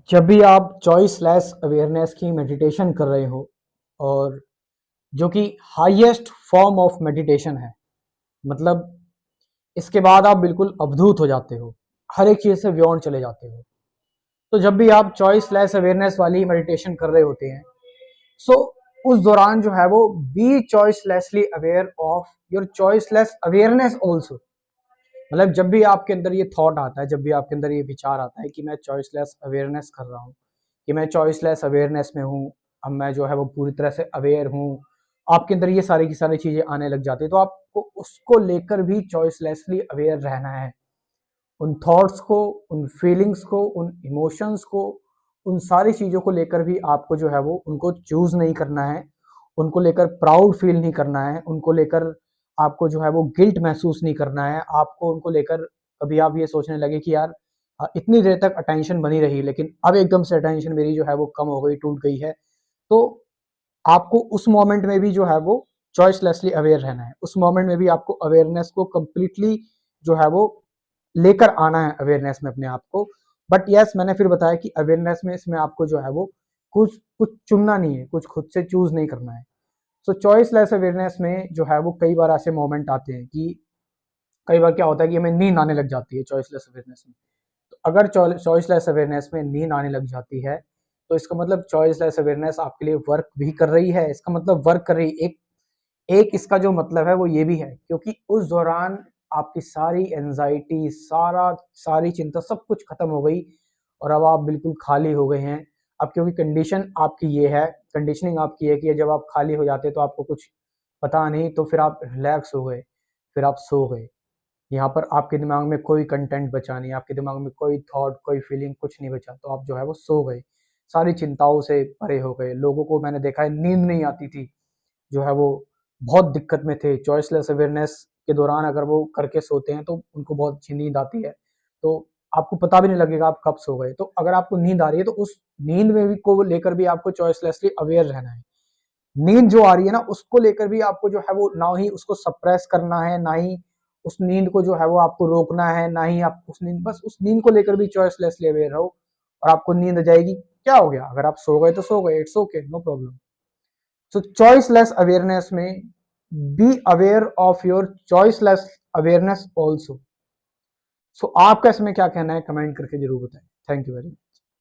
जब भी आप चॉइसलेस अवेयरनेस की मेडिटेशन कर रहे हो और जो कि हाईएस्ट फॉर्म ऑफ मेडिटेशन है, मतलब इसके बाद आप बिल्कुल अवधूत हो जाते हो, हर एक चीज़ से बियॉन्ड चले जाते हो। तो जब भी आप चॉइसलेस अवेयरनेस वाली मेडिटेशन कर रहे होते हैं, सो उस दौरान जो है वो be choicelessly aware of your choiceless awareness also. मतलब जब भी आपके अंदर ये थॉट आता है, जब भी आपके अंदर ये विचार आता है कि मैं चॉइसलेस अवेयरनेस कर रहा हूँ, कि मैं चॉइसलेस अवेयरनेस में हूँ, अब मैं जो है वो पूरी तरह से अवेयर हूँ, आपके अंदर ये सारी की सारी चीज़ें आने लग जाती है, तो आपको उसको लेकर भी चॉइसलेसली अवेयर रहना है। उन थॉट्स को, उन फीलिंग्स को, उन इमोशंस को, उन सारी चीज़ों को लेकर भी आपको जो है वो उनको चूज़ नहीं करना है, उनको लेकर प्राउड फील नहीं करना है, उनको लेकर आपको जो है वो गिल्ट महसूस नहीं करना है, आपको उनको लेकर कभी आप ये सोचने लगे कि यार इतनी देर तक अटेंशन बनी रही लेकिन अब एकदम से अटेंशन मेरी जो है वो कम हो गई, टूट गई है। तो आपको उस मोमेंट में भी जो है वो चॉइसलेसली अवेयर रहना है। उस मोमेंट में भी आपको अवेयरनेस को कंप्लीटली जो है वो लेकर आना है अवेयरनेस में अपने आप को। बट यस, मैंने फिर बताया कि अवेयरनेस में इसमें आपको जो है वो कुछ कुछ चुनना नहीं है, कुछ खुद से चूज नहीं करना है। सो चॉइसलेस अवेयरनेस में जो है वो कई बार ऐसे मोमेंट आते हैं कि कई बार क्या होता है कि हमें नींद आने लग जाती है चॉइसलेस अवेयरनेस में। तो अगर चॉइसलेस अवेयरनेस में नींद आने लग जाती है, तो इसका मतलब चॉइसलेस अवेयरनेस आपके लिए वर्क भी कर रही है। इसका मतलब वर्क कर रही एक एक इसका जो मतलब है वो ये भी है, क्योंकि उस दौरान आपकी सारी एंजाइटी, सारी चिंता सब कुछ खत्म हो गई और अब आप बिल्कुल खाली हो गए हैं। अब क्योंकि कंडीशन आपकी ये है, कंडीशनिंग आपकी है कि जब आप खाली हो जाते तो आपको कुछ पता नहीं, तो फिर आप रिलैक्स हो गए, फिर आप सो गए। यहाँ पर आपके दिमाग में कोई कंटेंट बचा नहीं, आपके दिमाग में कोई थॉट, कोई फीलिंग, कुछ नहीं बचा, तो आप जो है वो सो गए, सारी चिंताओं से परे हो गए। लोगों को मैंने देखा है नींद नहीं आती थी, जो है वो बहुत दिक्कत में थे। चॉइसलेस अवेयरनेस के दौरान अगर वो करके सोते हैं तो उनको बहुत अच्छी नींद आती है, तो आपको पता भी नहीं लगेगा आप कब सो गए। तो अगर आपको नींद आ रही है तो उस नींद में भी को लेकर भी आपको चॉइसलेसली अवेयर रहना है। नींद जो आ रही है ना, उसको लेकर भी आपको जो है वो ना ही उसको सप्रेस करना है, ना ही उस नींद को जो है वो आपको रोकना है, ना ही आप उस नींद, बस उस नींद को लेकर भी चॉइसलेसली अवेयर रहो और आपको नींद आ जाएगी। क्या हो गया, अगर आप सो गए तो सो गए, it's okay, no problem. So choiceless awareness में be aware of your choiceless awareness also. So आपका इसमें क्या कहना है, कमेंट करके जरूर बताएं। Thank you very much.